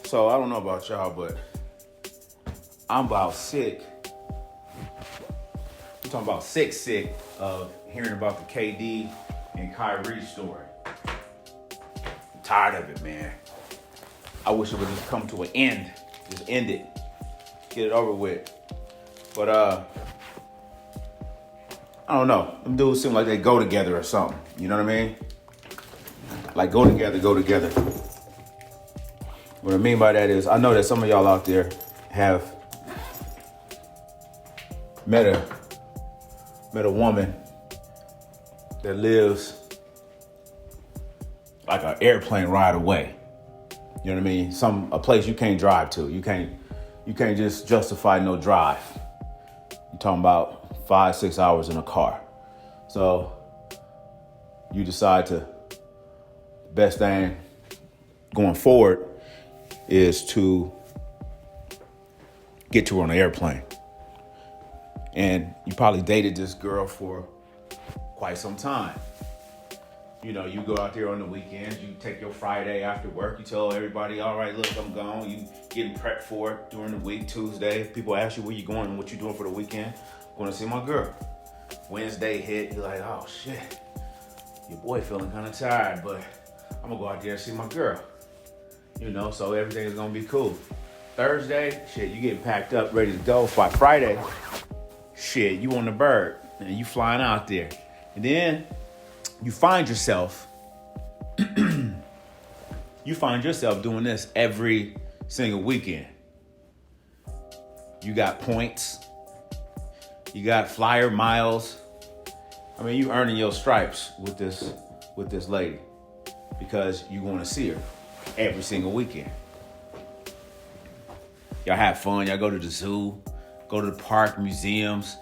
So I don't know about y'all, but I'm about sick. I'm talking about sick of hearing about the KD and Kyrie story. I'm tired of it, man. I wish it would just come to an end. Just end it. Get it over with. But I don't know. Them dudes seem like they go together or something. You know what I mean? Like go together. What I mean by that is, I know that some of y'all out there have met a woman that lives like an airplane ride away. You know what I mean? A place you can't drive to. You can't just justify no drive. You're talking about 5-6 hours in a car. So you decide the best thing going forward is to get to her on an airplane. And you probably dated this girl for quite some time. You know, you go out there on the weekends, you take your Friday after work, you tell everybody, all right, look, I'm gone. You getting prepped for it during the week. Tuesday, people ask you where you going and what you doing for the weekend. Going to see my girl. Wednesday hit, you're like, oh shit, your boy feeling kind of tired, but I'm gonna go out there and see my girl. You know, so everything is gonna be cool. Thursday, shit, you getting packed up, ready to go. By Friday, shit, you on the bird and you flying out there. And then you find yourself doing this every single weekend. You got points. You got flyer miles. I mean, you earning your stripes with this lady because you want to see her every single weekend. Y'all have fun. Y'all go to the zoo, go to the park, museums,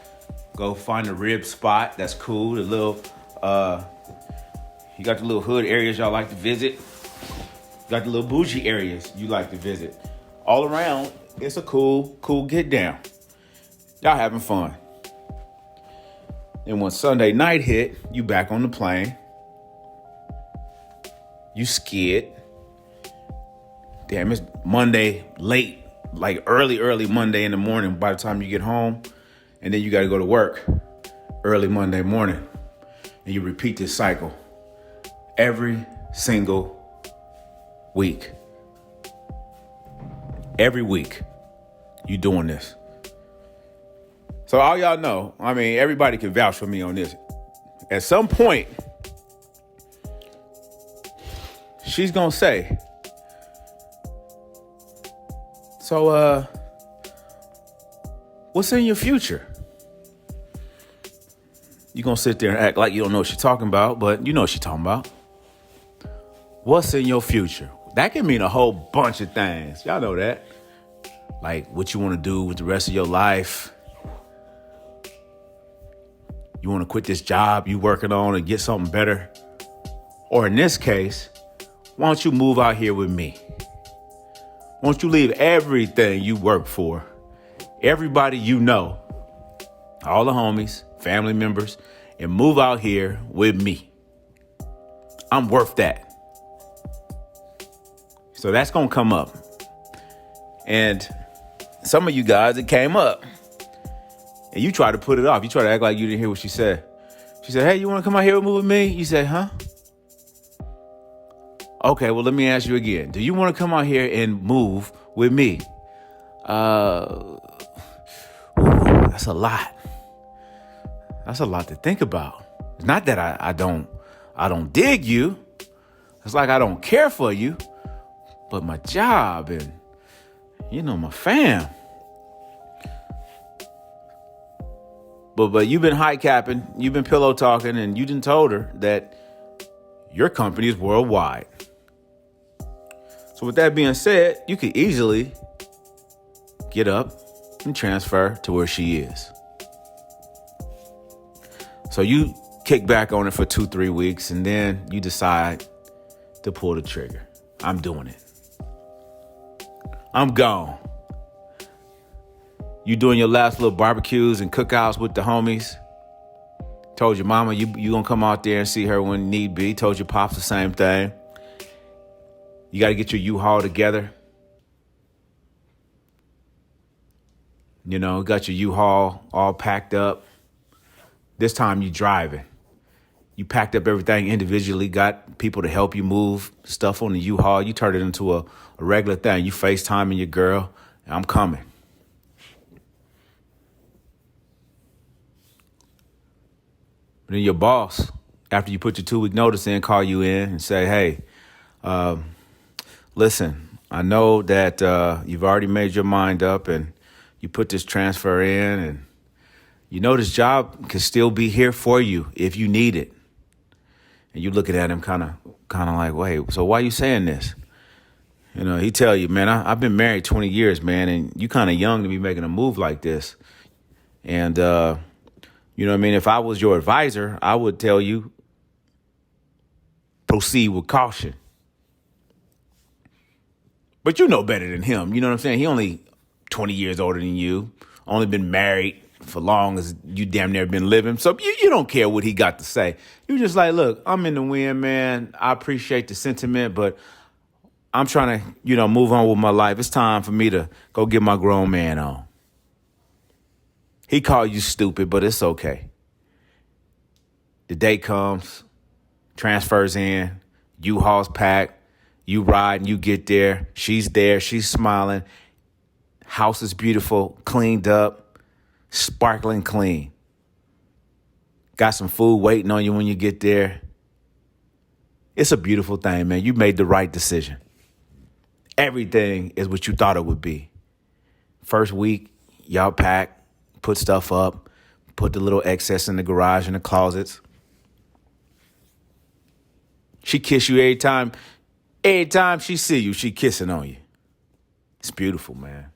go find a rib spot. That's cool. The little, you got the little hood areas y'all like to visit. You got the little bougie areas you like to visit. All around, it's a cool get down. Y'all having fun. And when Sunday night hit, you back on the plane. You skid. Damn, it's Monday late, like early Monday in the morning by the time you get home. And then you got to go to work early Monday morning. And you repeat this cycle every single week. Every week, you doing this. So all y'all know, I mean, everybody can vouch for me on this. At some point, she's going to say, so, what's in your future? You're going to sit there and act like you don't know what she's talking about, but you know what she's talking about. What's in your future? That can mean a whole bunch of things. Y'all know that. Like what you want to do with the rest of your life. You want to quit this job you working on and get something better. Or in this case, why don't you move out here with me? Why don't you leave everything you work for, everybody you know, all the homies, family members, and move out here with me? I'm worth that. So that's going to come up. And some of you guys, it came up. And you try to put it off. You try to act like you didn't hear what she said. She said, hey, you want to come out here and move with me? You said, huh? Okay, well, let me ask you again. Do you want to come out here and move with me? That's a lot. That's a lot to think about. It's not that I don't dig you. It's like I don't care for you. But my job and, my fam. But you've been high capping, you've been pillow talking, and you done told her that your company is worldwide. So with that being said, you could easily get up and transfer to where she is. So you kick back on it for 2-3 weeks, and then you decide to pull the trigger. I'm doing it. I'm gone. You doing your last little barbecues and cookouts with the homies. Told your mama you gonna come out there and see her when need be. Told your pops the same thing. You got to get your U-Haul together. You know, got your U-Haul all packed up. This time you driving. You packed up everything individually, got people to help you move stuff on the U-Haul. You turned it into a regular thing. You FaceTiming your girl. I'm coming. But then your boss, after you put your 2-week notice in, call you in and say, hey, listen, I know that you've already made your mind up and you put this transfer in and you know this job can still be here for you if you need it. And you looking at him kind of like, wait, so why are you saying this? You know, he tell you, man, I've been married 20 years, man, and you kind of young to be making a move like this. And, you know what I mean? If I was your advisor, I would tell you, proceed with caution. But you know better than him. You know what I'm saying? He only 20 years older than you, only been married for long as you damn near been living. So you don't care what he got to say. You just like, look, I'm in the wind, man. I appreciate the sentiment, but I'm trying to, move on with my life. It's time for me to go get my grown man on. He called you stupid, but it's okay. The day comes, transfers in, U-Haul's packed, you ride and you get there. She's there, she's smiling. House is beautiful, cleaned up, sparkling clean. Got some food waiting on you when you get there. It's a beautiful thing, man. You made the right decision. Everything is what you thought it would be. First week, y'all pack, put stuff up, put the little excess in the garage and the closets. She kiss you every time. Every time she see you, she kissing on you. It's beautiful, man.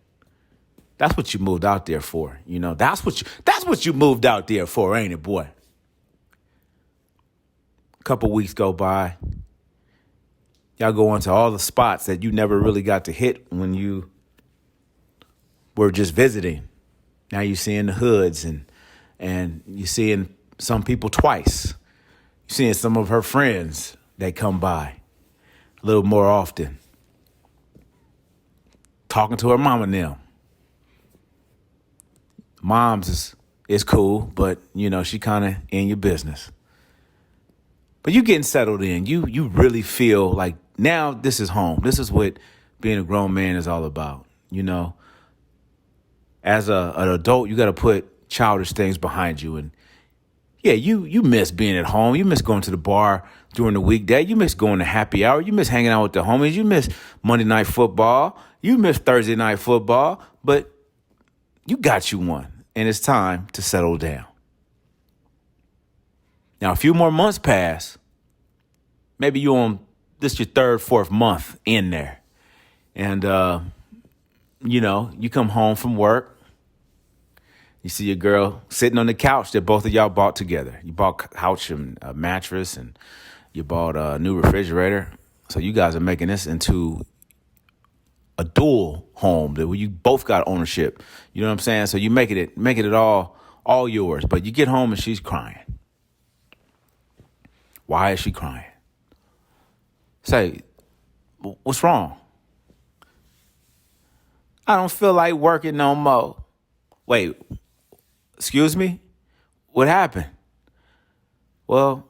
That's what you moved out there for. That's what you moved out there for, ain't it, boy? A couple weeks go by. Y'all go into all the spots that you never really got to hit when you were just visiting. Now you're seeing the hoods and you're seeing some people twice. You're seeing some of her friends that come by a little more often. Talking to her mama now. Mom's is cool, but, she kind of in your business. But you getting settled in. You really feel like now this is home. This is what being a grown man is all about. As an adult, you got to put childish things behind you. And yeah, you miss being at home. You miss going to the bar during the weekday. You miss going to happy hour. You miss hanging out with the homies. You miss Monday night football. You miss Thursday night football. But you got you one. And it's time to settle down. Now, a few more months pass. Maybe you're on this your third, fourth month in there. And, you come home from work. You see your girl sitting on the couch that both of y'all bought together. You bought a couch and a mattress and you bought a new refrigerator. So you guys are making this into a dual home that you both got ownership. You know what I'm saying? So you making it all yours. But you get home and she's crying. Why is she crying? Say, what's wrong? I don't feel like working no more. Wait, excuse me? What happened? Well,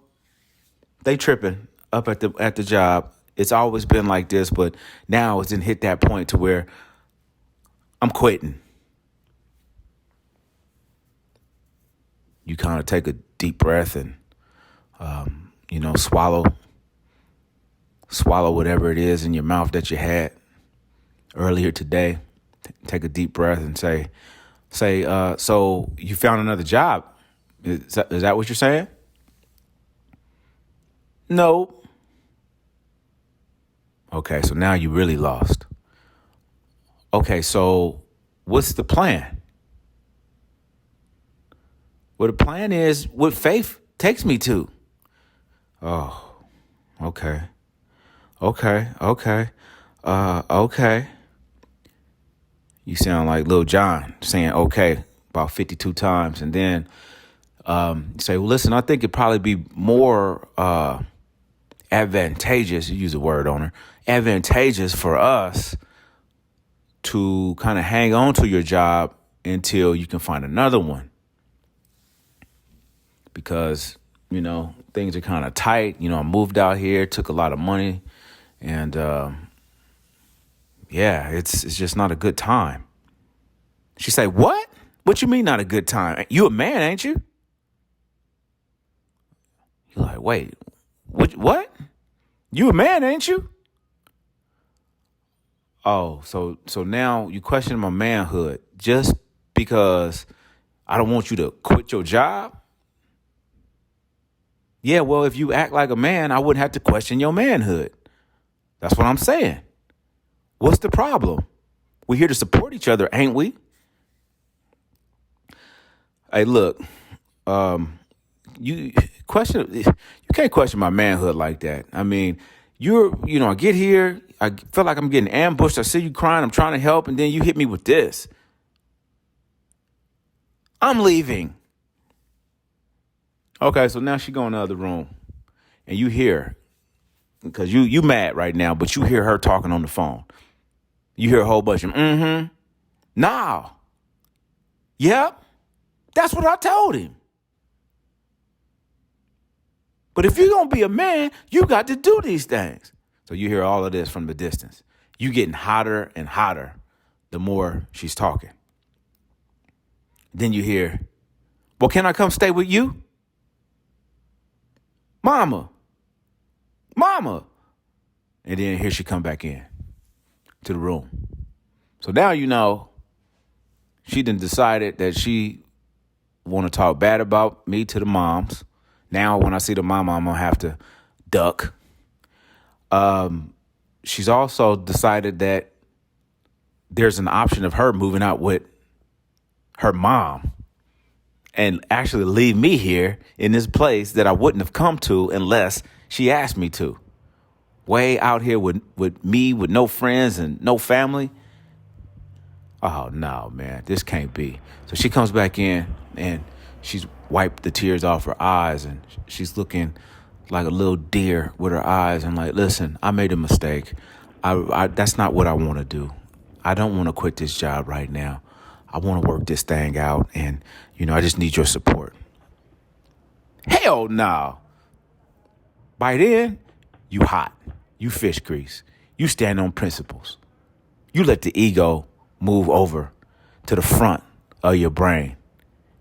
they tripping up at the job. It's always been like this, but now it's hit that point to where I'm quitting. You kind of take a deep breath and, swallow whatever it is in your mouth that you had earlier today. Take a deep breath and say, so you found another job. Is that what you're saying? No. Okay, so now you really lost. Okay, so what's the plan? Well, the plan is what faith takes me to. Oh, okay. Okay. You sound like Lil Jon saying okay about 52 times. And then you say, well, listen, I think it'd probably be more advantageous, you use the word owner, advantageous for us to kind of hang on to your job until you can find another one. Because, things are kind of tight. I moved out here, took a lot of money, and it's just not a good time. She say, what? What you mean not a good time? You a man, ain't you? You're like, wait, what? You a man, ain't you? Oh, so now you question my manhood just because I don't want you to quit your job? Yeah, well, if you act like a man, I wouldn't have to question your manhood. That's what I'm saying. What's the problem? We're here to support each other, ain't we? Hey, look, you can't question my manhood like that. I mean, I get here, I feel like I'm getting ambushed. I see you crying, I'm trying to help, and then you hit me with this. I'm leaving. Okay, so now she go in the other room, and you hear, because you mad right now, but you hear her talking on the phone. You hear a whole bunch of, nah, yep, that's what I told him. But if you're going to be a man, you got to do these things. So you hear all of this from the distance. You getting hotter and hotter the more she's talking. Then you hear, well, can I come stay with you? Mama. And then here she come back in to the room. So now she done decided that she want to talk bad about me to the moms. Now when I see the mama, I'm going to have to duck. She's also decided that there's an option of her moving out with her mom and actually leave me here in this place that I wouldn't have come to unless she asked me to. Way out here with me, with no friends and no family. Oh, no, man, this can't be. So she comes back in and she's wiped the tears off her eyes and she's looking like a little deer with her eyes and like, listen, I made a mistake. I that's not what I want to do. I don't want to quit this job right now. I want to work this thing out and, I just need your support. Hell no. By then, you hot. You fish grease. You stand on principles. You let the ego move over to the front of your brain.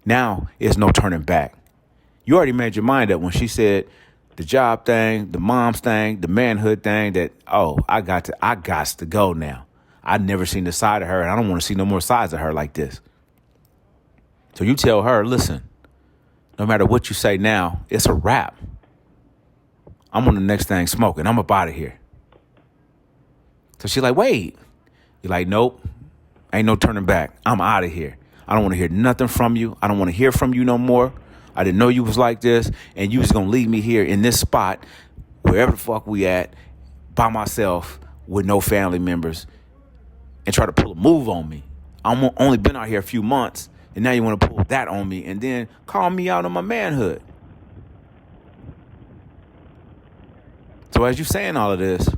Now, there's no turning back. You already made your mind up when she said the job thing, the mom's thing, the manhood thing that, I got to go now. I've never seen the side of her, and I don't want to see no more sides of her like this. So you tell her, listen, no matter what you say now, it's a wrap. I'm on the next thing smoking. I'm up out of here. So she's like, wait. You're like, nope, ain't no turning back. I'm out of here. I don't want to hear nothing from you. I don't want to hear from you no more. I didn't know you was like this. And you was going to leave me here in this spot, wherever the fuck we at, by myself with no family members and try to pull a move on me. I'm only been out here a few months. And now you want to pull that on me and then call me out on my manhood. So as you're saying all of this,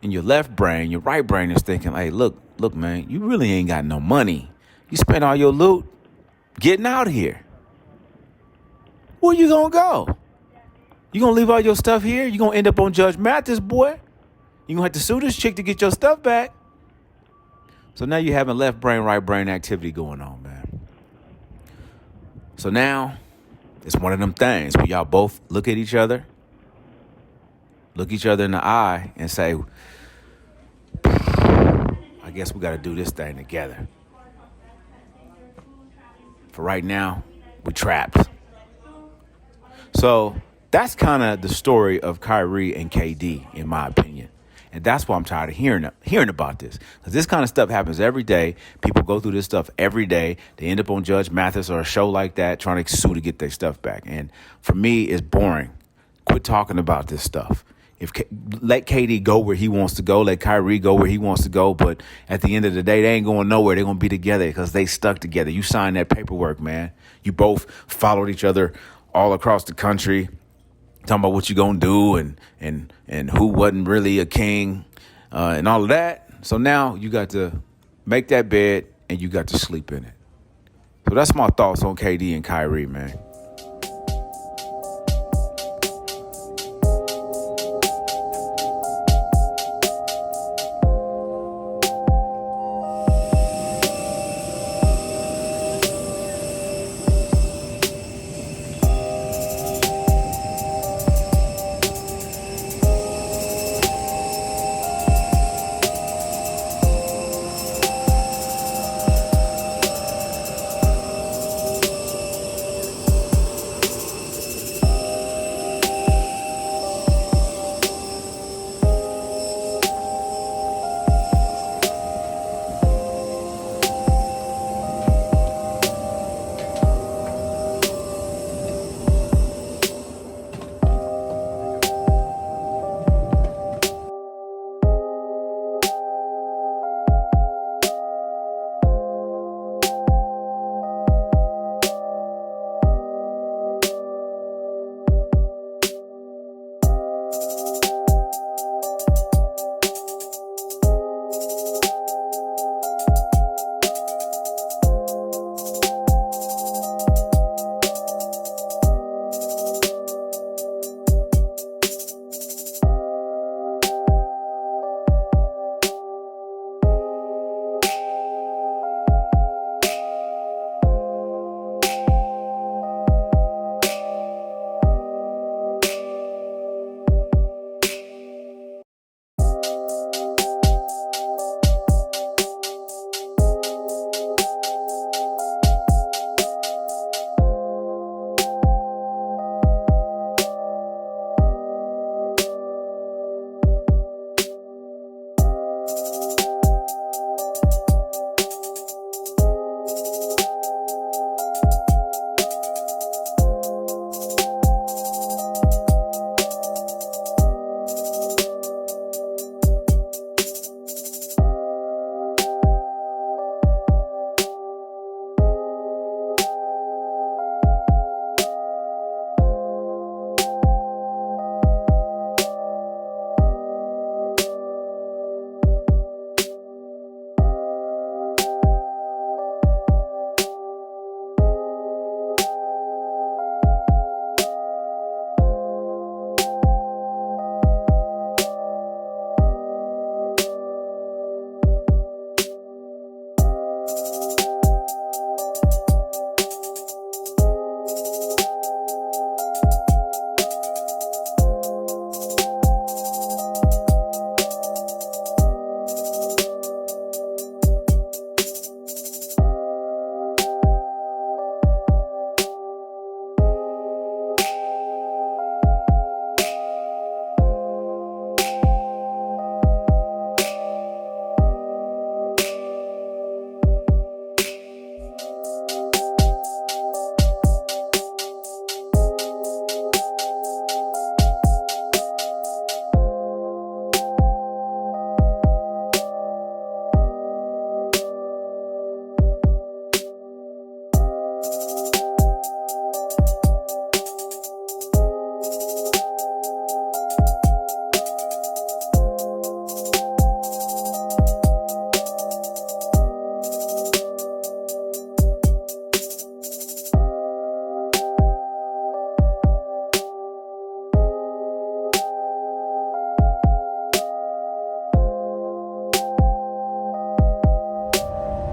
in your left brain, your right brain is thinking, hey, look, man, you really ain't got no money. You spent all your loot getting out of here. Where you going to go? You going to leave all your stuff here? You going to end up on Judge Mathis, boy? You going to have to sue this chick to get your stuff back. So now you're having left brain, right brain activity going on, man. So now it's one of them things where y'all both look at each other, look each other in the eye and say, I guess we got to do this thing together. For right now, we're trapped. So that's kind of the story of Kyrie and KD, in my opinion. And that's why I'm tired of hearing about this. Because this kind of stuff happens every day. People go through this stuff every day. They end up on Judge Mathis or a show like that trying to sue to get their stuff back. And for me, it's boring. Quit talking about this stuff. Let KD go where he wants to go. Let Kyrie go where he wants to go. But at the end of the day, they ain't going nowhere. They're going to be together because they stuck together. You signed that paperwork, man. You both followed each other all across the country, talking about what you gonna do and who wasn't really a king and all of that. So now you got to make that bed, and you got to sleep in it. So that's my thoughts on KD and Kyrie, man.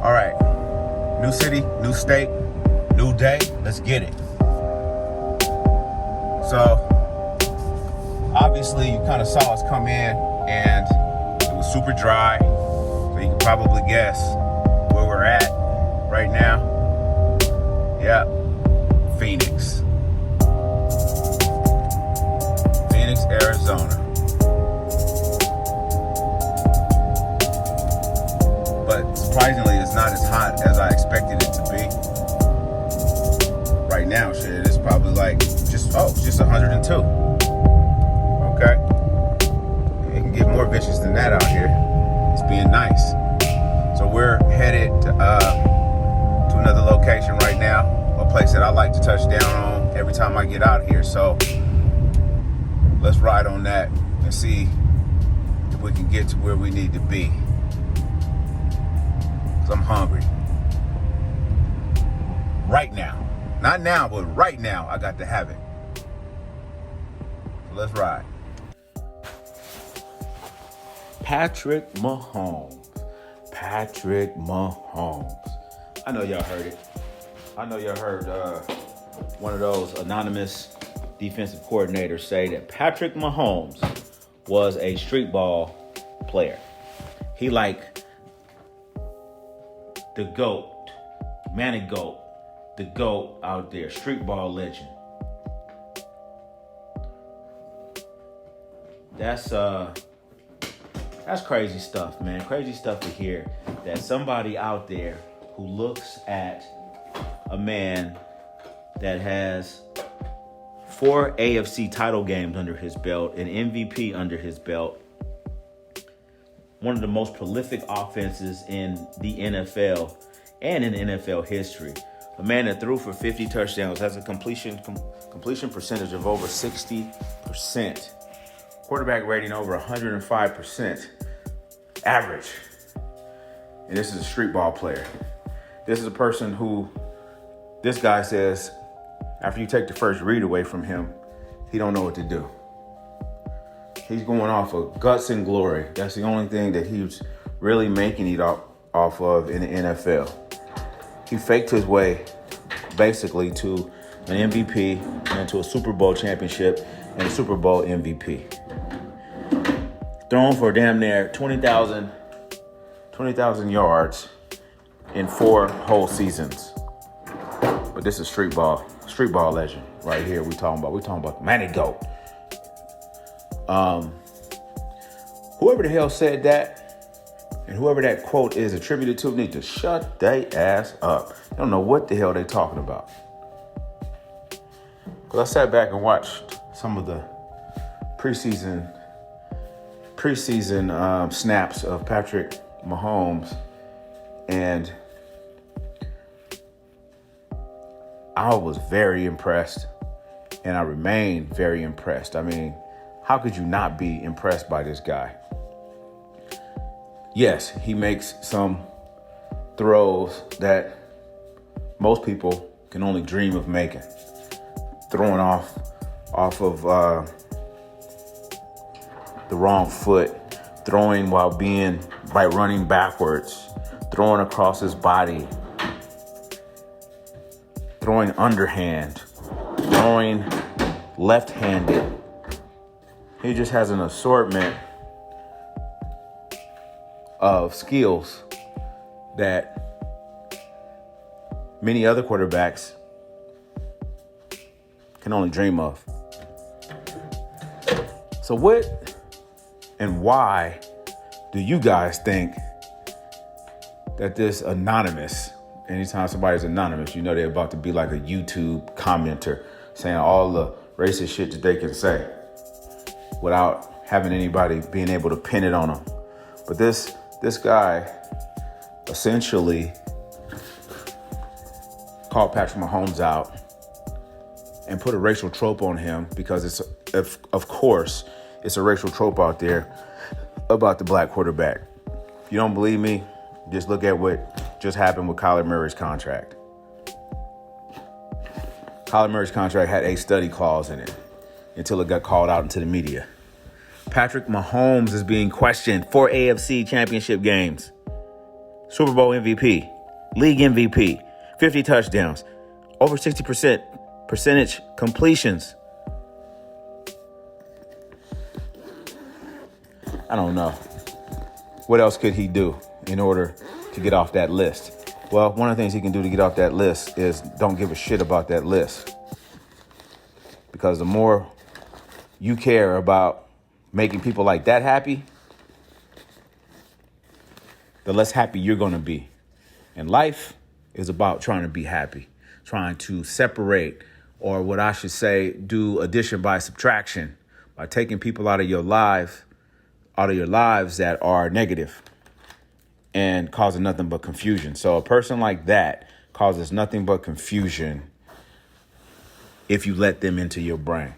All right, new city, new state, new day. Let's get it. So, obviously, you kind of saw us come in, and it was super dry. So you can probably guess where we're at right now. Yeah, Phoenix, Arizona. But surprisingly, it's not as hot as I expected it to be. Right now, shit, it's probably like just 102. Okay, it can get more vicious than that out here. It's being nice. So we're headed to another location right now, a place that I like to touch down on every time I get out here. So let's ride on that and see if we can get to where we need to be. because I'm hungry. Right now. Not now, but right now, I got to have it. So let's ride. Patrick Mahomes. Patrick Mahomes. I know y'all heard it. I know y'all heard one of those anonymous defensive coordinators say that Patrick Mahomes was a street ball player. He like the GOAT, Manny GOAT, the GOAT out there, street ball legend. That's crazy stuff, man. Crazy stuff to hear that somebody out there who looks at a man that has 4 AFC title games under his belt, an MVP under his belt, one of the most prolific offenses in the NFL and in NFL history. A man that threw for 50 touchdowns, has a completion percentage of over 60%, quarterback rating over 105%, average. And this is a street ball player. This is a person who, this guy says, after you take the first read away from him, he don't know what to do. He's going off of guts and glory. That's the only thing that he's really making it off of in the NFL. He faked his way basically to an MVP and to a Super Bowl championship and a Super Bowl MVP. Thrown for damn near 20,000 yards in 4 whole seasons. But this is street ball legend right here. We're talking about Manny GOAT. Whoever the hell said that, and whoever that quote is attributed to, need to shut they ass up. They don't know what the hell they talking about. Because I sat back and watched some of the preseason snaps of Patrick Mahomes, and I was very impressed, and I remain very impressed. I mean, how could you not be impressed by this guy? Yes, he makes some throws that most people can only dream of making. Throwing off of the wrong foot, throwing by running backwards, throwing across his body, throwing underhand, throwing left-handed. He just has an assortment of skills that many other quarterbacks can only dream of. So what and why do you guys think that this anonymous, anytime somebody's anonymous, you know they're about to be like a YouTube commenter saying all the racist shit that they can say without having anybody being able to pin it on them? But this guy essentially called Patrick Mahomes out and put a racial trope on him because of course it's a racial trope out there about the black quarterback. If you don't believe me, just look at what just happened with Kyler Murray's contract. Kyler Murray's contract had a study clause in it until it got called out into the media. Patrick Mahomes is being questioned for AFC championship games, Super Bowl MVP, league MVP, 50 touchdowns, over 60% percentage completions. I don't know. What else could he do in order to get off that list? Well, one of the things he can do to get off that list is don't give a shit about that list. Because the more you care about making people like that happy, the less happy you're going to be. And life is about trying to be happy, trying to separate, or what I should say, do addition by subtraction, by taking people out of your lives that are negative and causing nothing but confusion. So a person like that causes nothing but confusion if you let them into your brain.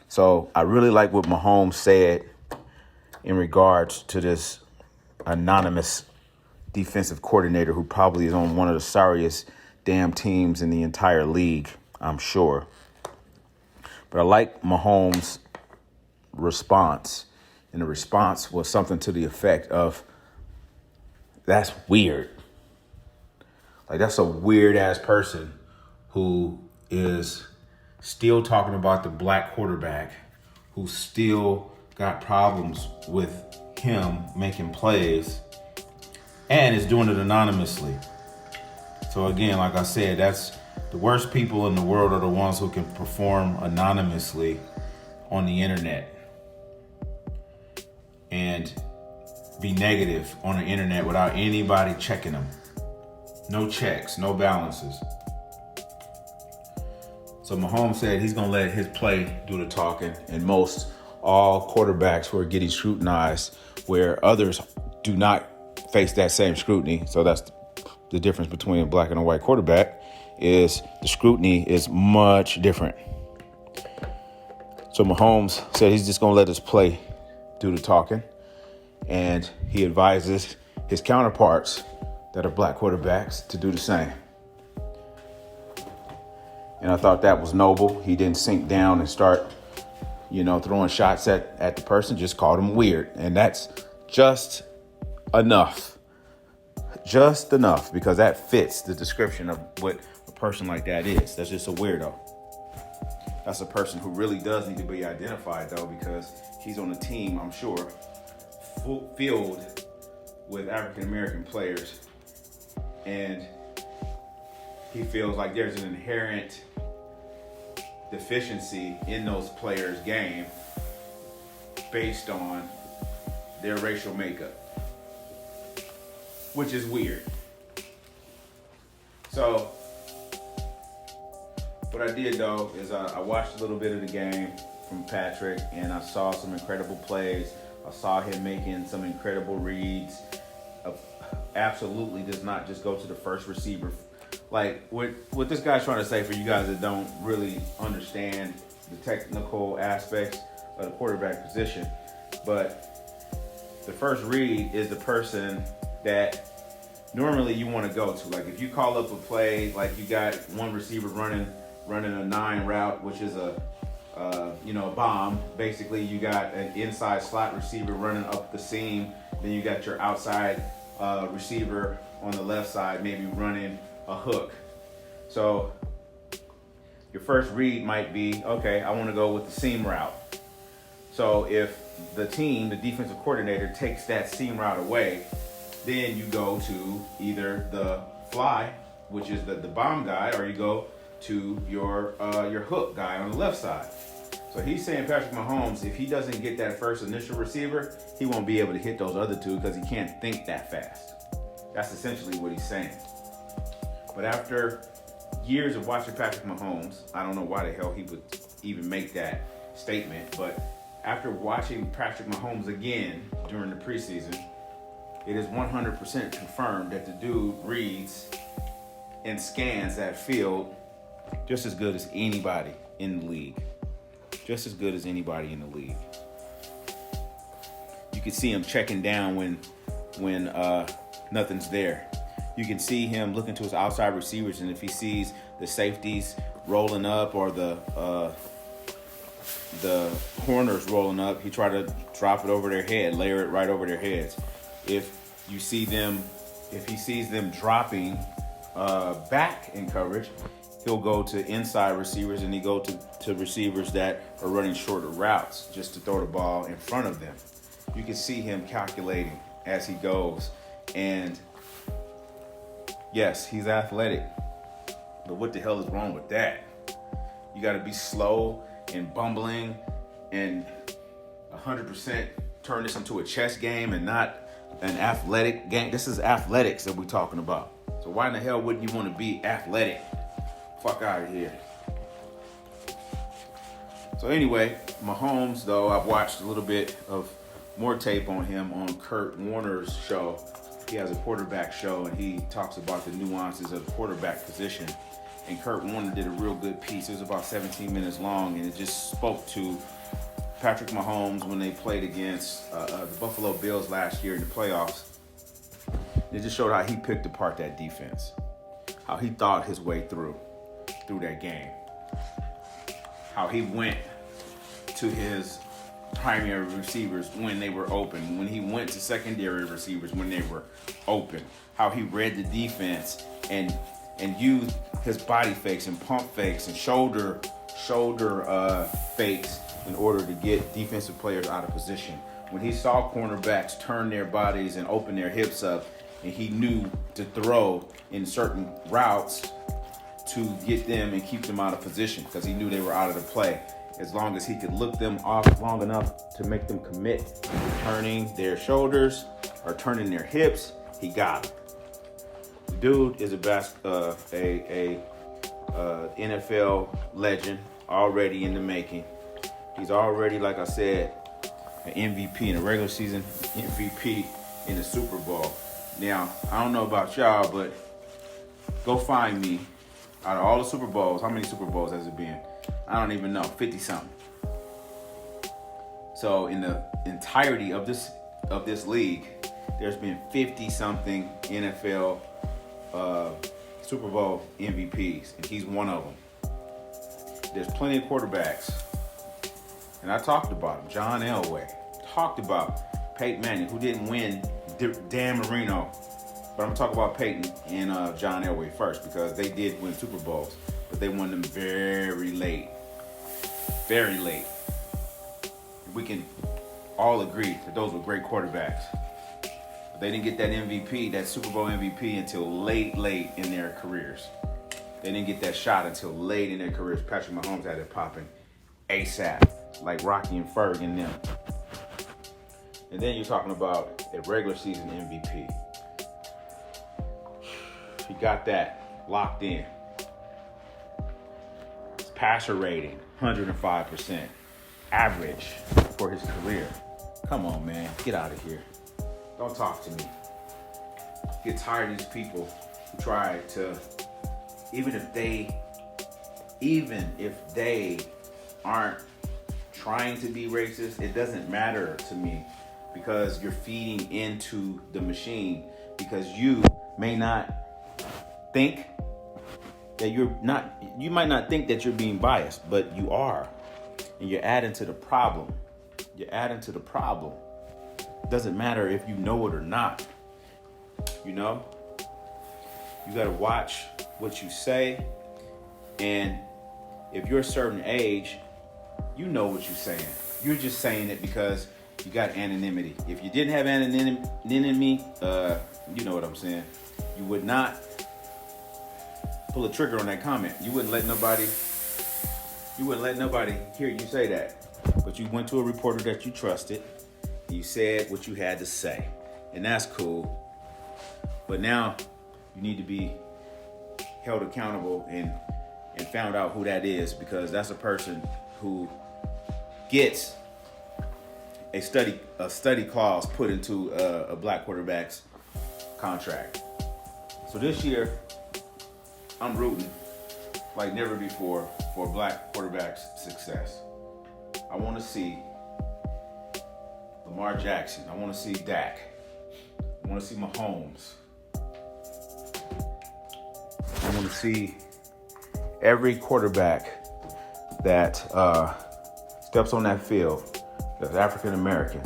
So I really like what Mahomes said in regards to this anonymous defensive coordinator who probably is on one of the sorriest damn teams in the entire league, I'm sure. But I like Mahomes' response. And the response was something to the effect of, that's weird. Like, that's a weird-ass person who is still talking about the black quarterback, who still got problems with him making plays, and is doing it anonymously. So again, like I said, that's the worst people in the world are the ones who can perform anonymously on the internet and be negative on the internet without anybody checking them. No checks, no balances. So Mahomes said he's going to let his play do the talking, and all quarterbacks who are getting scrutinized where others do not face that same scrutiny. So that's the difference between a black and a white quarterback, is the scrutiny is much different. So Mahomes said he's just going to let his play do the talking, and he advises his counterparts that are black quarterbacks to do the same. And I thought that was noble. He didn't sink down and start, throwing shots at the person, just called him weird. And that's just enough. Just enough, because that fits the description of what a person like that is. That's just a weirdo. That's a person who really does need to be identified, though, because he's on a team, I'm sure, filled with African-American players. And he feels like there's an inherent deficiency in those players' game based on their racial makeup, which is weird. So what I did, though, is I watched a little bit of the game from Patrick, and I saw some incredible plays. I saw him making some incredible reads. Absolutely does not just go to the first receiver. Like, what this guy's trying to say, for you guys that don't really understand the technical aspects of the quarterback position, but the first read is the person that normally you want to go to. Like, if you call up a play, like you got one receiver running a 9 route, which is a bomb. Basically, you got an inside slot receiver running up the seam. Then you got your outside receiver on the left side, maybe running a hook. So your first read might be, okay, I want to go with the seam route. So if the defensive coordinator, takes that seam route away, then you go to either the fly, which is the bomb guy, or you go to your hook guy on the left side. So he's saying Patrick Mahomes, if he doesn't get that first initial receiver, he won't be able to hit those other two because he can't think that fast. That's essentially what he's saying. But after years of watching Patrick Mahomes, I don't know why the hell he would even make that statement, but after watching Patrick Mahomes again during the preseason, it is 100% confirmed that the dude reads and scans that field just as good as anybody in the league. Just as good as anybody in the league. You can see him checking down when nothing's there. You can see him looking to his outside receivers, and if he sees the safeties rolling up or the corners rolling up, he try to drop it over their head, layer it right over their heads. If he sees them dropping back in coverage, he'll go to inside receivers, and he go to receivers that are running shorter routes just to throw the ball in front of them. You can see him calculating as he goes. And yes, he's athletic, but what the hell is wrong with that? You got to be slow and bumbling and 100% turn this into a chess game and not an athletic game. This is athletics that we're talking about. So why in the hell wouldn't you want to be athletic? Fuck out of here. So anyway, Mahomes, though, I've watched a little bit of more tape on him on Kurt Warner's show. He has a quarterback show, and he talks about the nuances of the quarterback position. And Kurt Warner did a real good piece. It was about 17 minutes long, and it just spoke to Patrick Mahomes when they played against the Buffalo Bills last year in the playoffs. It just showed how he picked apart that defense, how he thought his way through that game, how he went to his primary receivers when they were open, when he went to secondary receivers when they were open, how he read the defense and used his body fakes and pump fakes and shoulder fakes in order to get defensive players out of position. When he saw cornerbacks turn their bodies and open their hips up, and he knew to throw in certain routes to get them and keep them out of position because he knew they were out of the play. As long as he could look them off long enough to make them commit to turning their shoulders or turning their hips, he got them. The dude is a NFL legend already in the making. He's already, like I said, an MVP in the regular season, MVP in the Super Bowl. Now, I don't know about y'all, but go find me, out of all the Super Bowls, how many Super Bowls has it been? I don't even know, 50-something. So in the entirety of this league, there's been 50-something NFL Super Bowl MVPs, and he's one of them. There's plenty of quarterbacks, and I talked about him. John Elway. Talked about Peyton Manning, who didn't win Dan Marino. But I'm going to talk about Peyton and John Elway first because they did win Super Bowls, but they won them very late. Very late. We can all agree that those were great quarterbacks. But they didn't get that MVP, that Super Bowl MVP, until late in their careers. They didn't get that shot until late in their careers. Patrick Mahomes had it popping ASAP, like Rocky and Ferg and them. And then you're talking about a regular season MVP. He got that locked in. His passer rating, 105%. Average for his career. Come on, man. Get out of here. Don't talk to me. Get tired of these people who try to, even if they aren't trying to be racist, it doesn't matter to me because you're feeding into the machine, because you may not think that you might not think that you're being biased, but you are. And you're adding to the problem. Doesn't matter if you know it or not. You know? You gotta watch what you say. And if you're a certain age, you know what you're saying. You're just saying it because you got anonymity. If you didn't have anonymity, you know what I'm saying. You would not pull a trigger on that comment. You wouldn't let nobody hear you say that. But you went to a reporter that you trusted. And you said what you had to say. And that's cool. But now you need to be held accountable and found out who that is, because that's a person who gets a study clause put into a black quarterback's contract. So this year, I'm rooting like never before for black quarterbacks' success. I want to see Lamar Jackson. I want to see Dak. I want to see Mahomes. I want to see every quarterback that steps on that field that's African American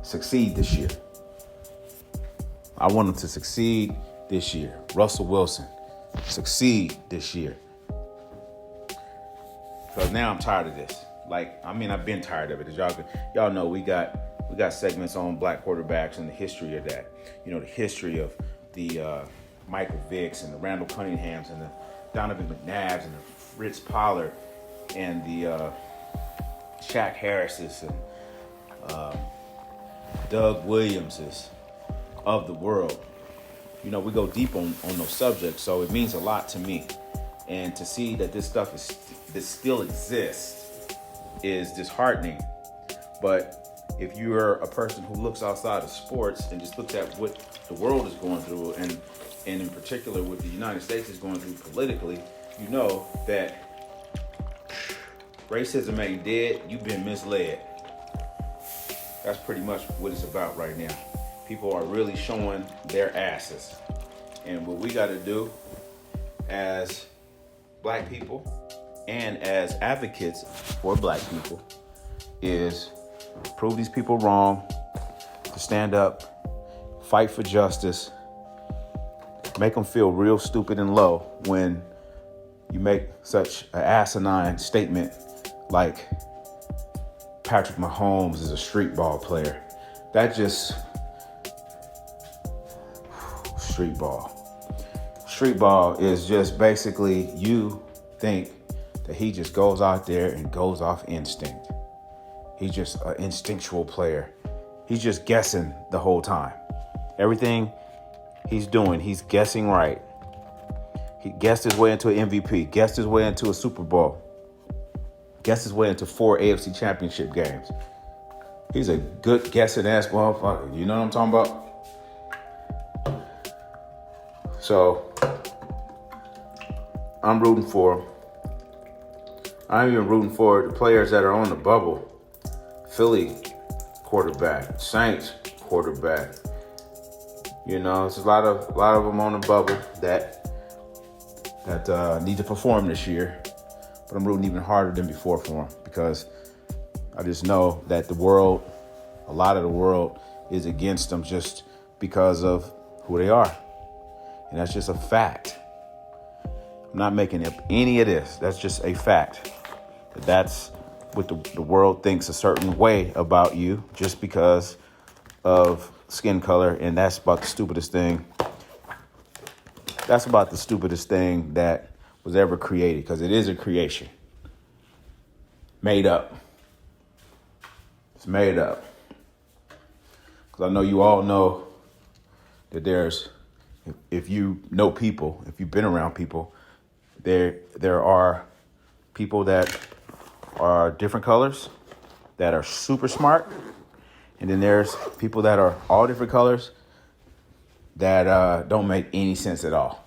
succeed this year. I want them to succeed this year. Russell Wilson, succeed this year. Because now I'm tired of this. I've been tired of it. As y'all know, we got segments on black quarterbacks and the history of that. You know, the history of the Michael Vicks and the Randall Cunninghams and the Donovan McNabbs and the Fritz Pollard and the Shaq Harrises and Doug Williamses of the world. You know, we go deep on those subjects, so it means a lot to me. And to see that this stuff this still exists is disheartening. But if you're a person who looks outside of sports and just looks at what the world is going through, and in particular what the United States is going through politically, you know that racism ain't dead. You've been misled. That's pretty much what it's about right now. people are really showing their asses. And what we got to do as black people and as advocates for black people is prove these people wrong, to stand up, fight for justice, make them feel real stupid and low when you make such an asinine statement like Patrick Mahomes is a street ball player. That just street ball. Street ball is just basically you think that he just goes out there and goes off instinct. He's just an instinctual player. He's just guessing the whole time. Everything he's doing, he's guessing right. He guessed his way into an MVP, guessed his way into a Super Bowl, guessed his way into 4 AFC Championship games. He's a good guessing ass motherfucker. You know what I'm talking about? So I'm rooting for him. I'm even rooting for the players that are on the bubble. Philly quarterback, Saints quarterback. You know, it's a lot of them on the bubble that need to perform this year. But I'm rooting even harder than before for them because I just know that a lot of the world is against them just because of who they are. And that's just a fact. I'm not making up any of this. That's just a fact. That's what the world thinks a certain way about you just because of skin color. And that's about the stupidest thing. That's about the stupidest thing that was ever created, because it is a creation. Made up. It's made up. Because I know you all know that if you know people, if you've been around people, there are people that are different colors that are super smart. And then there's people that are all different colors that don't make any sense at all.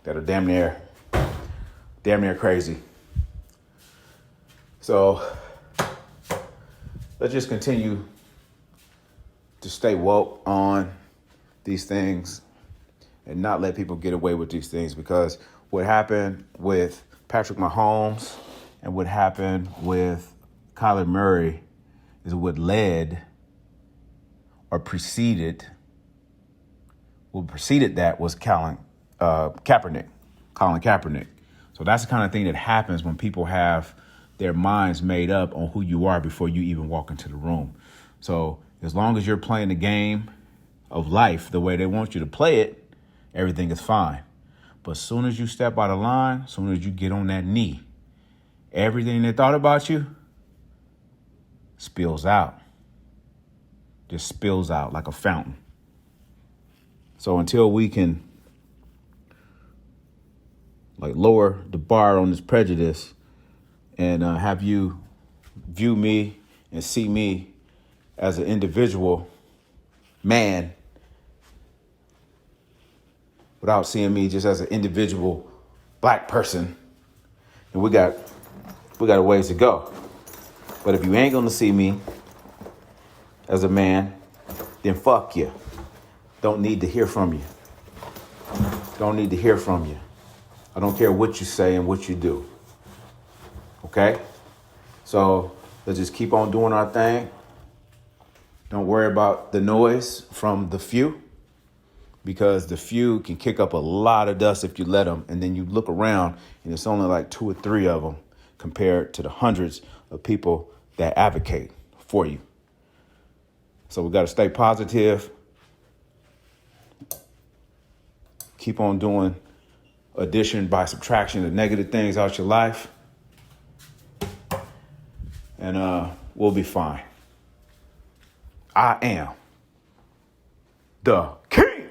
That are damn near crazy. So let's just continue to stay woke on these things and not let people get away with these things, because what happened with Patrick Mahomes and what happened with Kyler Murray is what led or preceded that was Colin Kaepernick. So that's the kind of thing that happens when people have their minds made up on who you are before you even walk into the room. So as long as you're playing the game of life the way they want you to play it, everything is fine. But as soon as you step out of line, as soon as you get on that knee, everything they thought about you spills out. Just spills out like a fountain. So until we can lower the bar on this prejudice and have you view me and see me as an individual man without seeing me just as an individual black person, and we got a ways to go. But if you ain't gonna see me as a man, then fuck you. Don't need to hear from you. Don't need to hear from you. I don't care what you say and what you do. Okay? So let's just keep on doing our thing. Don't worry about the noise from the few, because the few can kick up a lot of dust if you let them. And then you look around and it's only like 2 or 3 of them compared to the hundreds of people that advocate for you. So we got to stay positive. Keep on doing addition by subtraction of negative things out your life. And we'll be fine. I am the King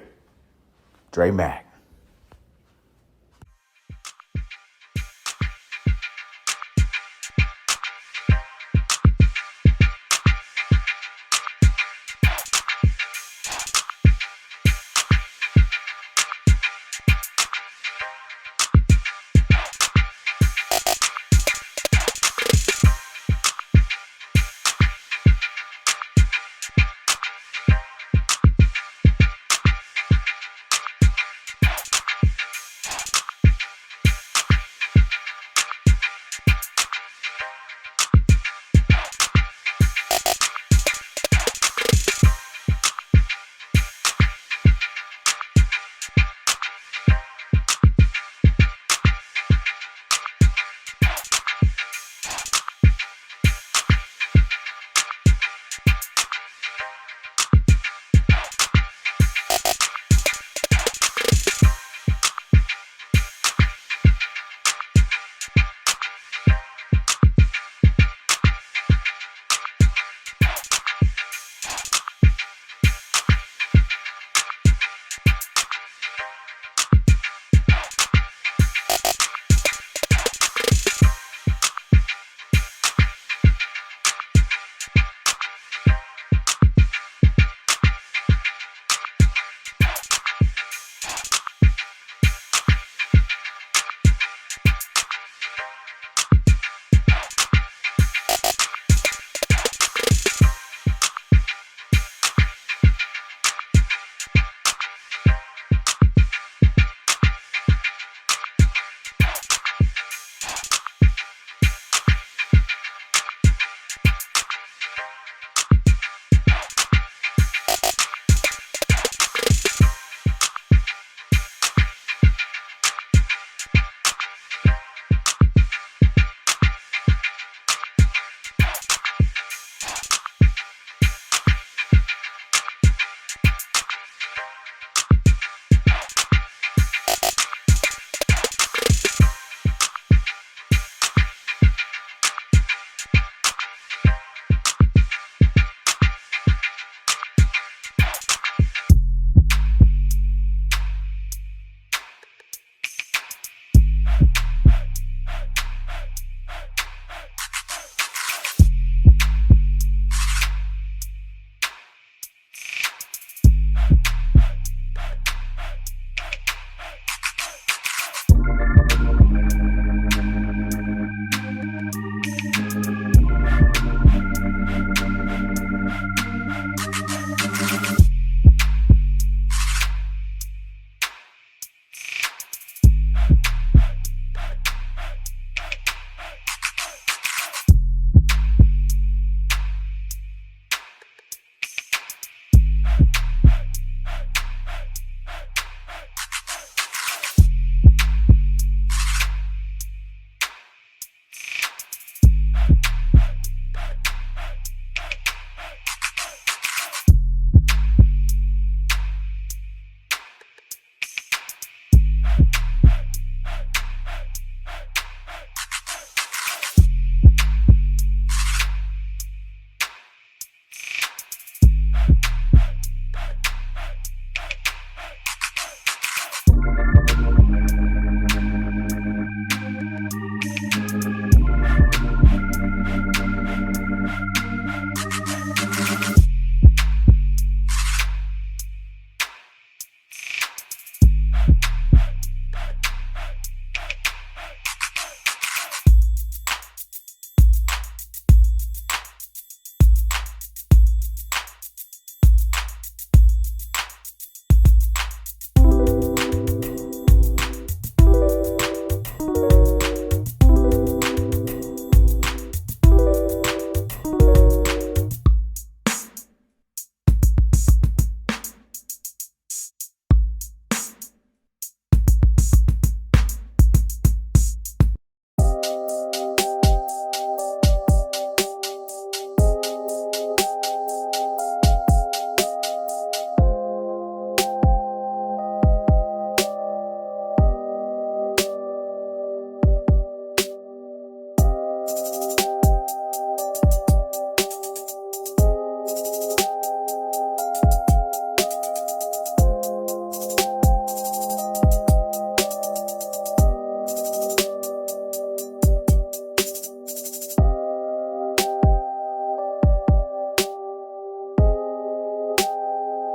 Dray Mack.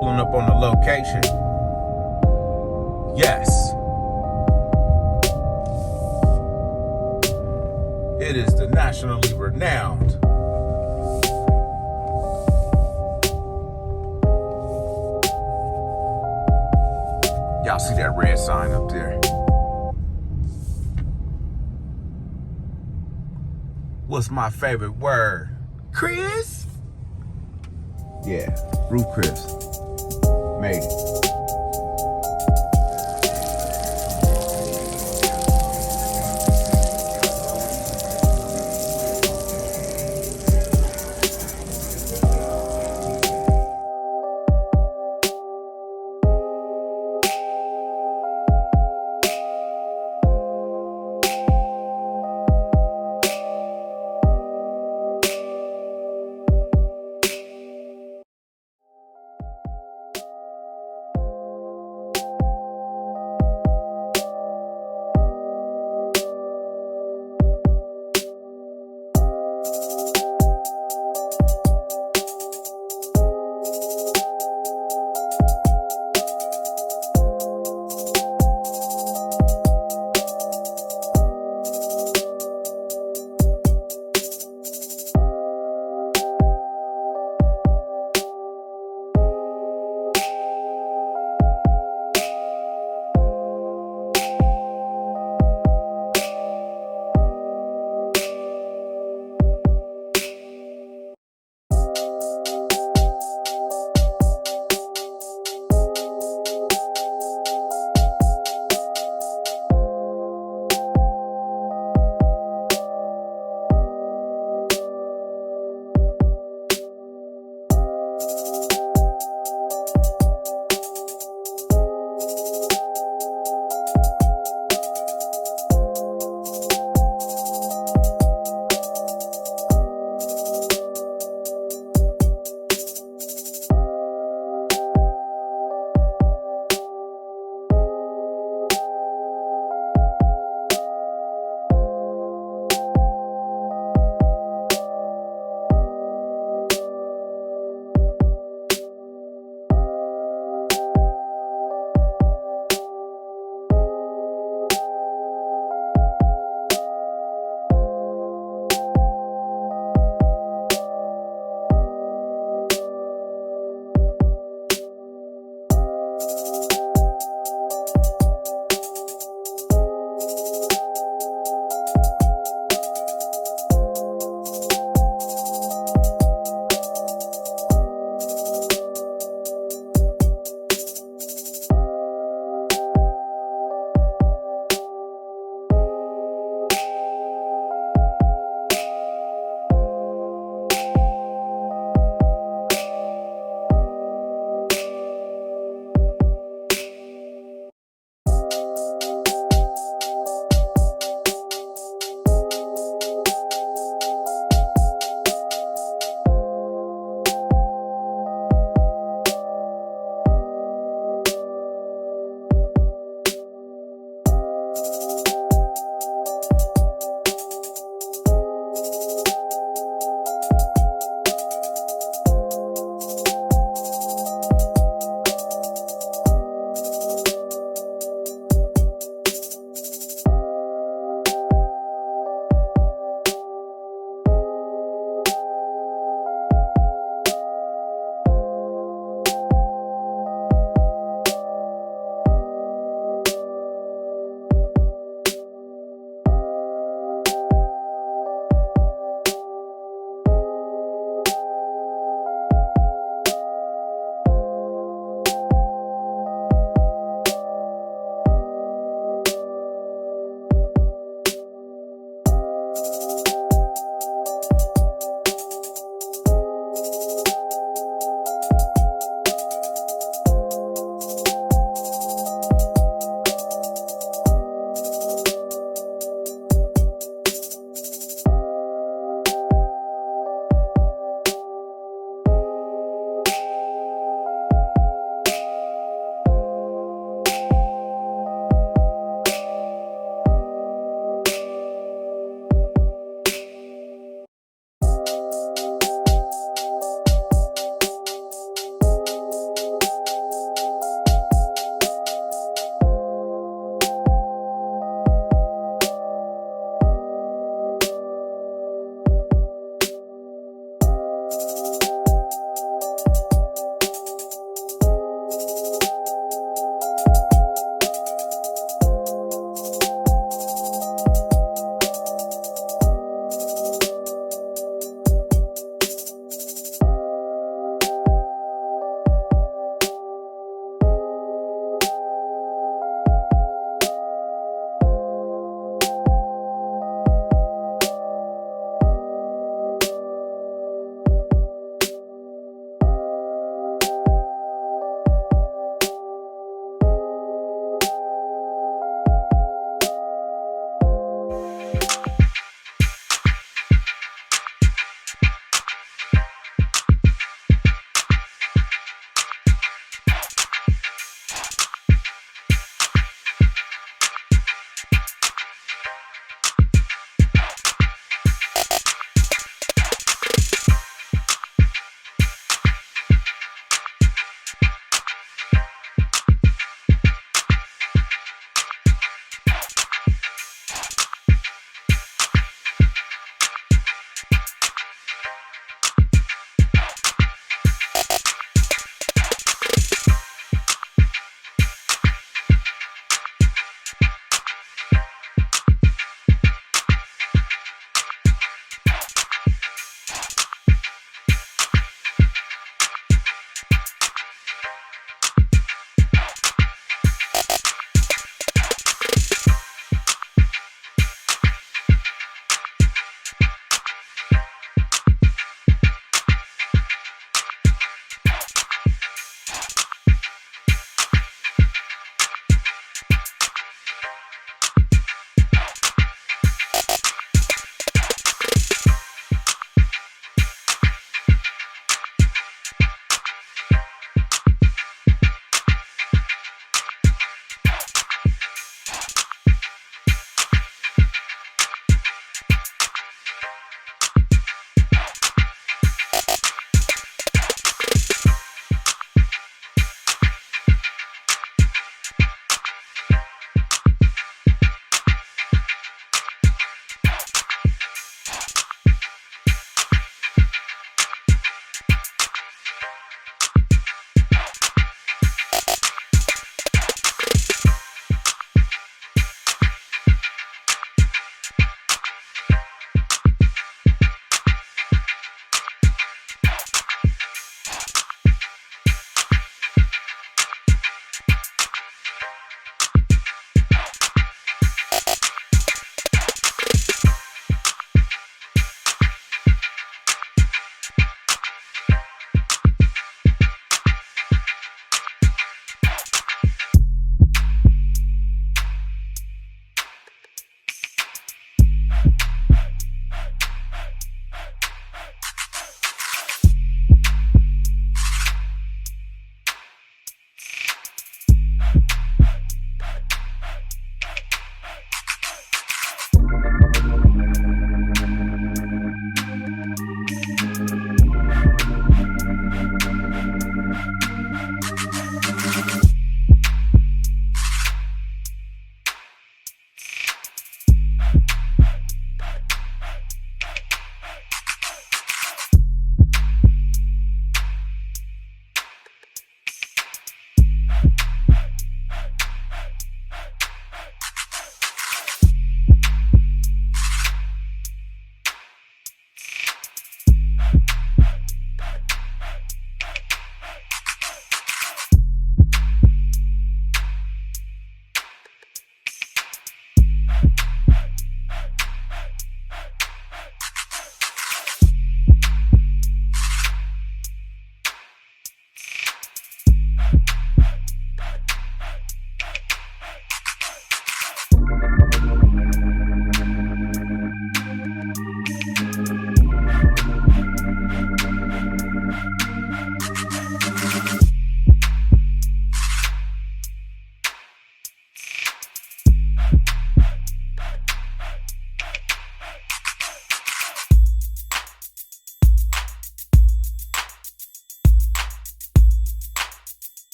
Pulling up on the location. Yes. It is the nationally renowned y'all see that red sign up there? What's my favorite word? Chris? Yeah, Ruth Chris. Made it.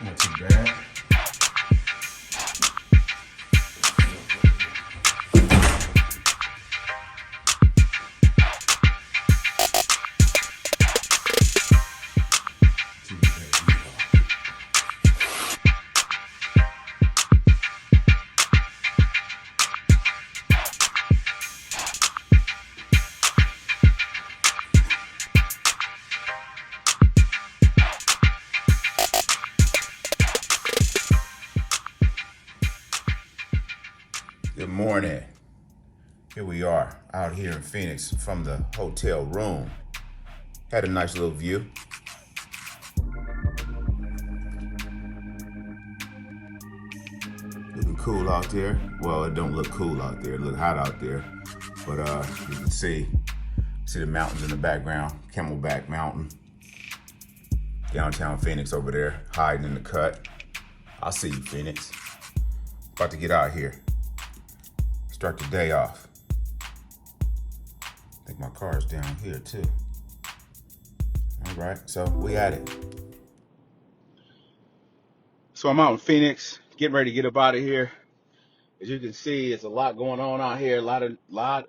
Not too bad. Good morning. Here we are out here in Phoenix from the hotel room. Had a nice little view. Looking cool out there. Well, it don't look cool out there. It look hot out there. But you can see the mountains in the background. Camelback Mountain. Downtown Phoenix over there, hiding in the cut. I'll see you, Phoenix. About to get out here. Start the day off. I think my car's down here too. All right, so we at it. So I'm out in Phoenix, getting ready to get up out of here. As you can see, it's a lot going on out here. A lot of life,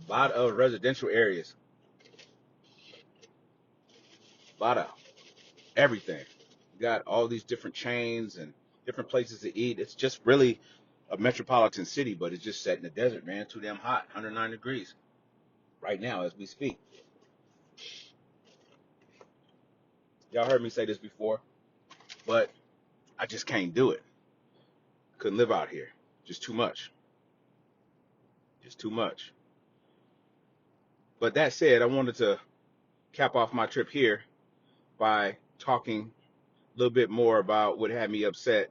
a lot of residential areas, a lot of everything. You got all these different chains and different places to eat. It's just really a metropolitan city, but it's just set in the desert, man. Too damn hot, 109 degrees right now as we speak. Y'all heard me say this before, but I just can't do it. Couldn't live out here. Just too much. Just too much. But that said, I wanted to cap off my trip here by talking a little bit more about what had me upset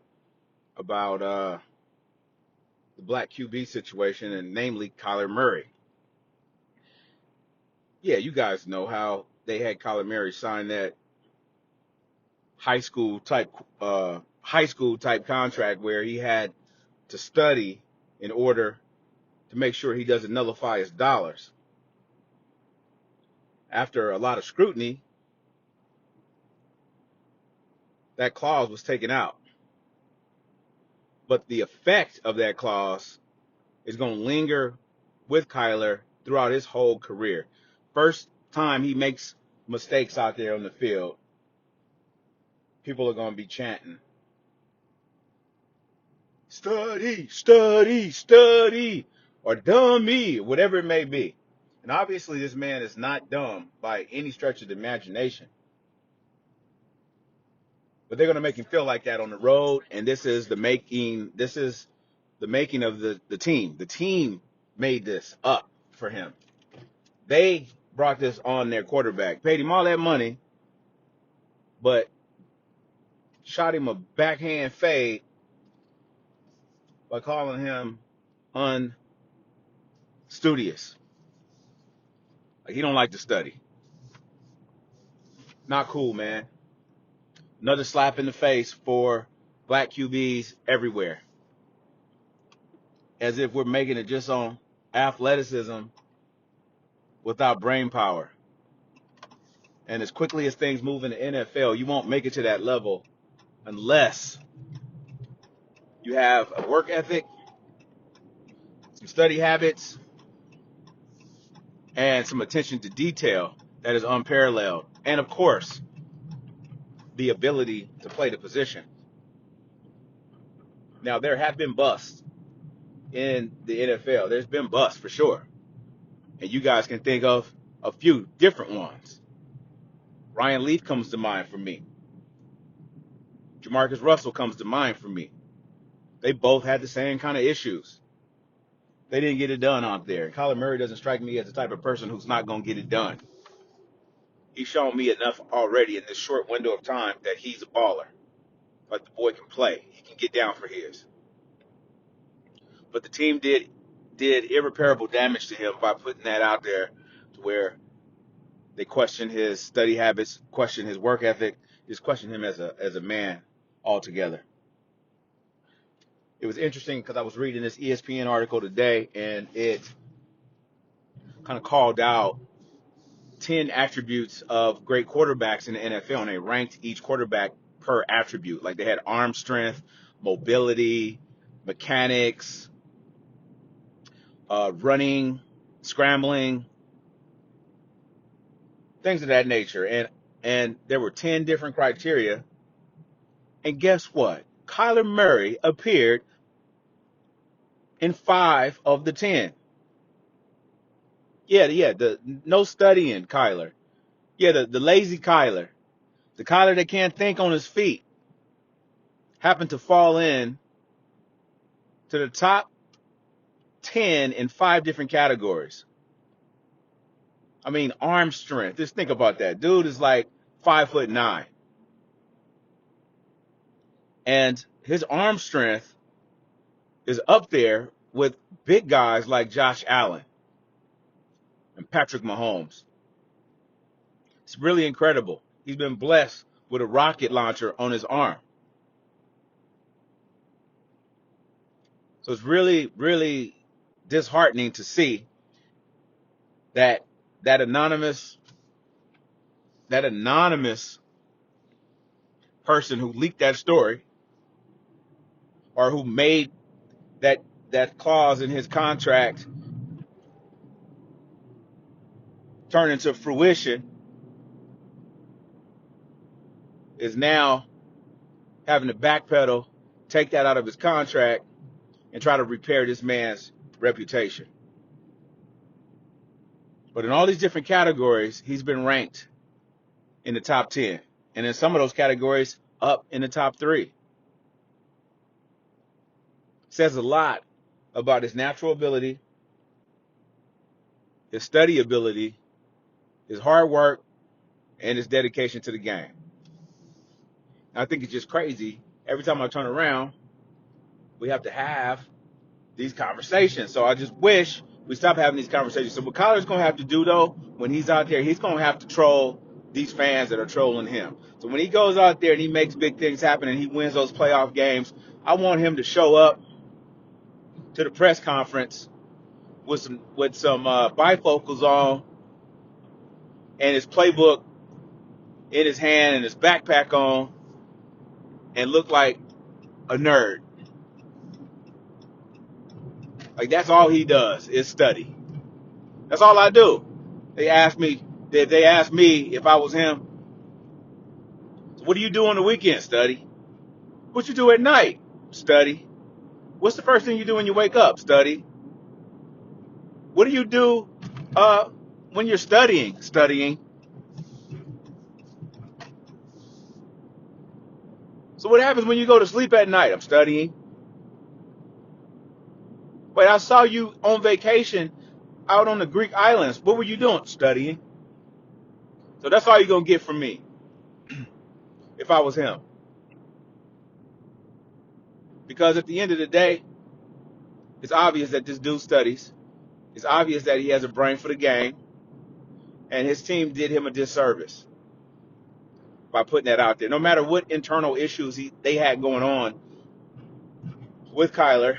about the black QB situation, and namely Kyler Murray. Yeah, you guys know how they had Kyler Murray sign that high school type contract where he had to study in order to make sure he doesn't nullify his dollars. After a lot of scrutiny, that clause was taken out. But the effect of that clause is going to linger with Kyler throughout his whole career. First time he makes mistakes out there on the field, people are going to be chanting, study, study, study, or dummy, whatever it may be. And obviously this man is not dumb by any stretch of the imagination. But they're going to make him feel like that on the road, and this is the making of the team. The team made this up for him. They brought this on their quarterback, paid him all that money, but shot him a backhand fade by calling him unstudious. Like he don't like to study. Not cool, man. Another slap in the face for black QBs everywhere. As if we're making it just on athleticism without brain power. And as quickly as things move in the NFL, you won't make it to that level unless you have a work ethic, some study habits, and some attention to detail that is unparalleled. And of course, the ability to play the position. Now, there have been busts in the NFL. There's been busts for sure. And you guys can think of a few different ones. Ryan Leaf comes to mind for me. Jamarcus Russell comes to mind for me. They both had the same kind of issues. They didn't get it done out there. Kyler Murray doesn't strike me as the type of person who's not going to get it done. He's shown me enough already in this short window of time that he's a baller. Like the boy can play. He can get down for his. But the team did irreparable damage to him by putting that out there to where they question his study habits, question his work ethic, just question him as a man altogether. It was interesting because I was reading this ESPN article today, and it kind of called out 10 attributes of great quarterbacks in the NFL, and they ranked each quarterback per attribute. Like they had arm strength, mobility, mechanics, running, scrambling, things of that nature. And there were 10 different criteria. And guess what? Kyler Murray appeared in 5 of the 10. Yeah, the no studying Kyler. Yeah, the lazy Kyler. The Kyler that can't think on his feet happened to fall in to the top 10 in 5 different categories. I mean, arm strength. Just think about that. Dude is like 5'9". And his arm strength is up there with big guys like Josh Allen and Patrick Mahomes. It's really incredible. He's been blessed with a rocket launcher on his arm. So it's really, really disheartening to see that anonymous person who leaked that story, or who made that clause in his contract turn into fruition, is now having to backpedal, take that out of his contract, and try to repair this man's reputation. But in all these different categories, he's been ranked in the top 10. And in some of those categories, up in the top 3. Says a lot about his natural ability, his study ability, his hard work, and his dedication to the game. I think it's just crazy. Every time I turn around, we have to have these conversations. So I just wish we stop having these conversations. So what Kyler's going to have to do, though, when he's out there, he's going to have to troll these fans that are trolling him. So when he goes out there and he makes big things happen and he wins those playoff games, I want him to show up to the press conference with some bifocals on and his playbook in his hand and his backpack on, and look like a nerd. Like, that's all he does is study. That's all I do. They ask me if I was him, what do you do on the weekend? Study. What you do at night? Study. What's the first thing you do when you wake up? Study. What do you do when you're studying? Studying. So what happens when you go to sleep at night? I'm studying. Wait, I saw you on vacation out on the Greek islands. What were you doing? Studying. So that's all you're going to get from me if I was him. Because at the end of the day, it's obvious that this dude studies. It's obvious that he has a brain for the game. And his team did him a disservice by putting that out there. No matter what internal issues they had going on with Kyler,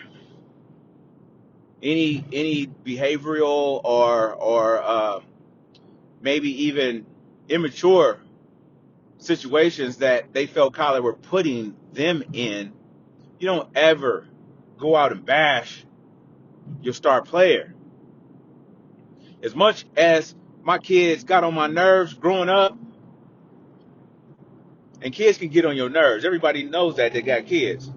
any behavioral or maybe even immature situations that they felt Kyler were putting them in, you don't ever go out and bash your star player. As much as my kids got on my nerves growing up, and kids can get on your nerves. Everybody knows that they got kids.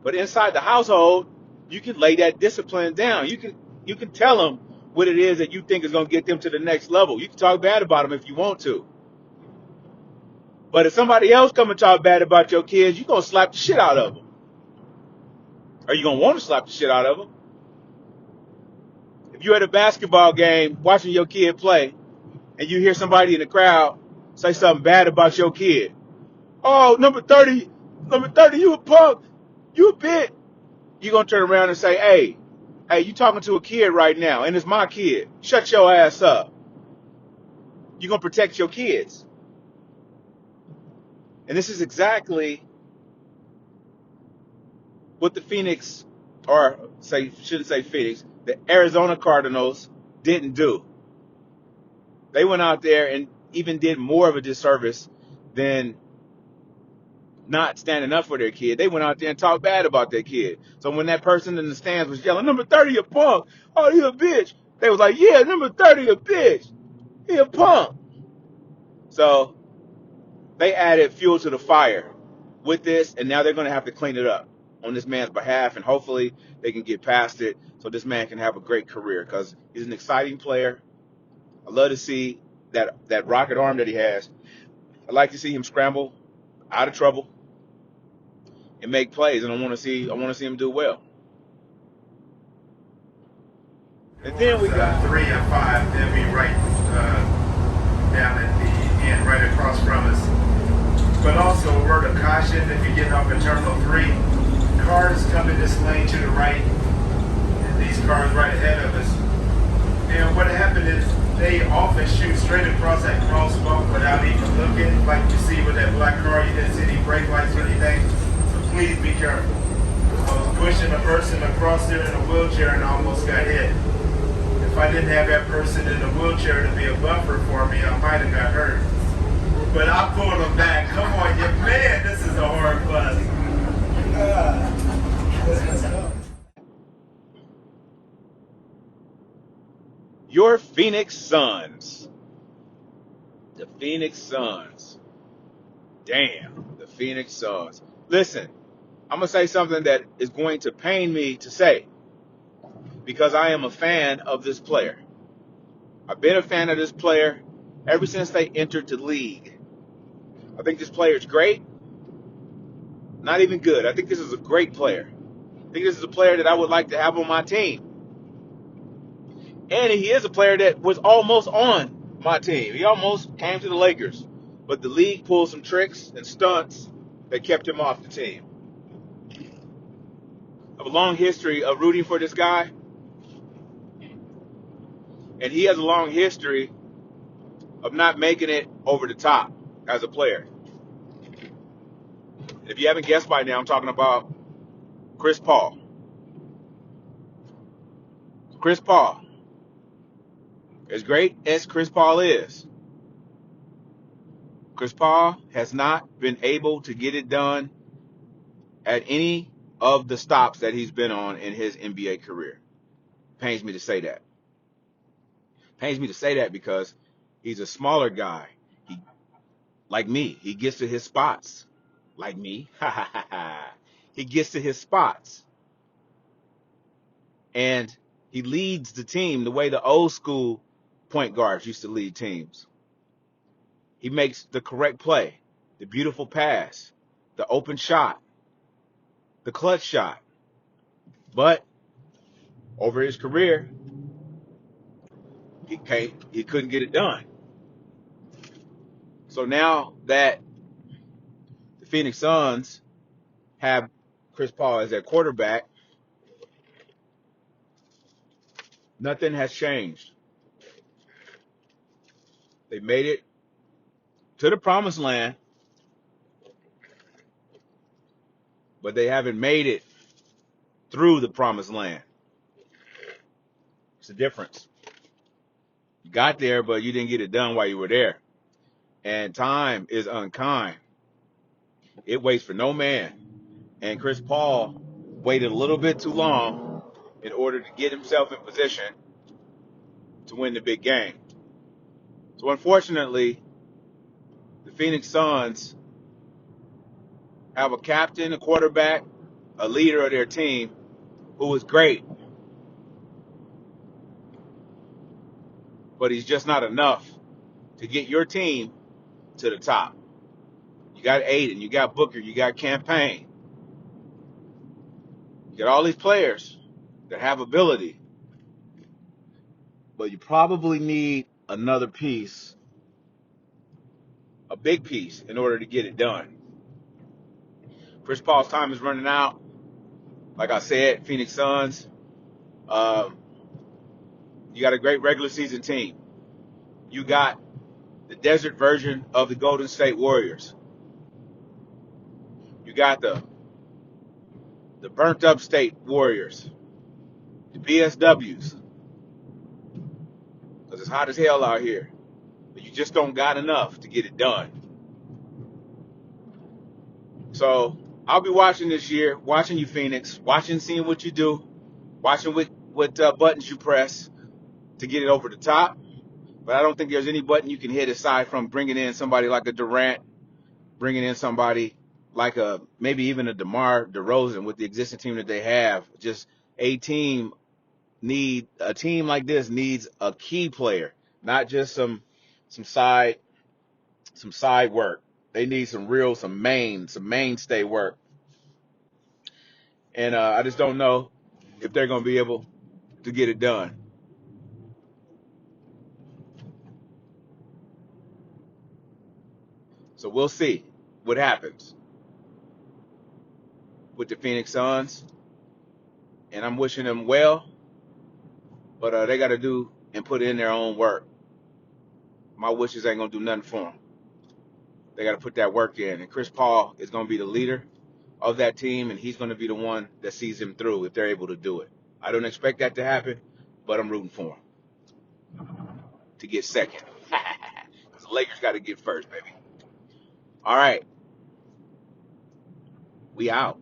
But inside the household, you can lay that discipline down. You can tell them what it is that you think is going to get them to the next level. You can talk bad about them if you want to. But if somebody else come and talk bad about your kids, you're going to slap the shit out of them. Or you're going to want to slap the shit out of them. If you're at a basketball game watching your kid play and you hear somebody in the crowd say something bad about your kid. Oh, number 30, you a punk. You a bitch. You're going to turn around and say, hey, you talking to a kid right now, and it's my kid. Shut your ass up. You're going to protect your kids. And this is exactly what the Phoenix, or shouldn't say Phoenix, the Arizona Cardinals didn't do. They went out there and even did more of a disservice than not standing up for their kid. They went out there and talked bad about their kid. So when that person in the stands was yelling, "Number 30, a punk. Oh, he a bitch," they was like, "Yeah, number 30, a bitch. He a punk." So they added fuel to the fire with this, and now they're going to have to clean it up on this man's behalf, and hopefully they can get past it so this man can have a great career because he's an exciting player. I love to see that rocket arm that he has. I like to see him scramble out of trouble and make plays, and I want to see him do well. And then we got 3 and 5. They'll be right down at the end, right across from us. But also a word of caution if you're getting off at Terminal 3. Cars coming this lane to the right, and these cars right ahead of us. And what happened is they often shoot straight across that crosswalk without even looking, like you see with that black car. You didn't see any brake lights or anything. So please be careful. I was pushing a person across there in a wheelchair and almost got hit. If I didn't have that person in a wheelchair to be a buffer for me, I might have got hurt. But I pulled him back. Come on, you man, this is a hard bus. your Phoenix Suns. The Phoenix Suns. Damn, the Phoenix Suns. Listen, I'm going to say something that is going to pain me to say because I am a fan of this player. I've been a fan of this player ever since they entered the league. I think this player is great. Not even good. I think this is a great player. I think this is a player that I would like to have on my team. And he is a player that was almost on my team. He almost came to the Lakers. But the league pulled some tricks and stunts that kept him off the team. I have a long history of rooting for this guy. And he has a long history of not making it over the top as a player. If you haven't guessed by now, I'm talking about Chris Paul. Chris Paul. As great as Chris Paul is, Chris Paul has not been able to get it done at any of the stops that he's been on in his NBA career. Pains me to say that. Pains me to say that because he's a smaller guy. He, like me, he gets to his spots. Like me, he gets to his spots. And he leads the team the way the old school point guards used to lead teams. He makes the correct play, the beautiful pass, the open shot, the clutch shot. But over his career, he couldn't get it done. So now that the Phoenix Suns have Chris Paul as their quarterback, nothing has changed. They made it to the promised land, but they haven't made it through the promised land. It's a difference. You got there, but you didn't get it done while you were there. And time is unkind. It waits for no man. And Chris Paul waited a little bit too long in order to get himself in position to win the big game. So unfortunately, the Phoenix Suns have a captain, a quarterback, a leader of their team who is great. But he's just not enough to get your team to the top. You got Aiden, you got Booker, you got Campaign. You got all these players that have ability. But you probably need another piece, a big piece, in order to get it done. Chris Paul's time is running out. Like I said, Phoenix Suns, you got a great regular season team. You got the desert version of the Golden State Warriors. You got the burnt up state Warriors, the BSWs, because it's hot as hell out here. You just don't got enough to get it done. So I'll be watching this year, watching you, Phoenix, seeing what you do, watching what buttons you press to get it over the top. But I don't think there's any button you can hit aside from bringing in somebody like a Durant, bringing in somebody like maybe even a DeMar DeRozan with the existing team that they have. Just a team like this needs a key player, not just some side work. They need some mainstay work. And I just don't know if they're going to be able to get it done. So we'll see what happens with the Phoenix Suns. And I'm wishing them well, but they got to do and put in their own work. My wishes ain't going to do nothing for them. They got to put that work in. And Chris Paul is going to be the leader of that team, and he's going to be the one that sees them through if they're able to do it. I don't expect that to happen, but I'm rooting for him to get second. Because the Lakers got to get first, baby. All right. We out.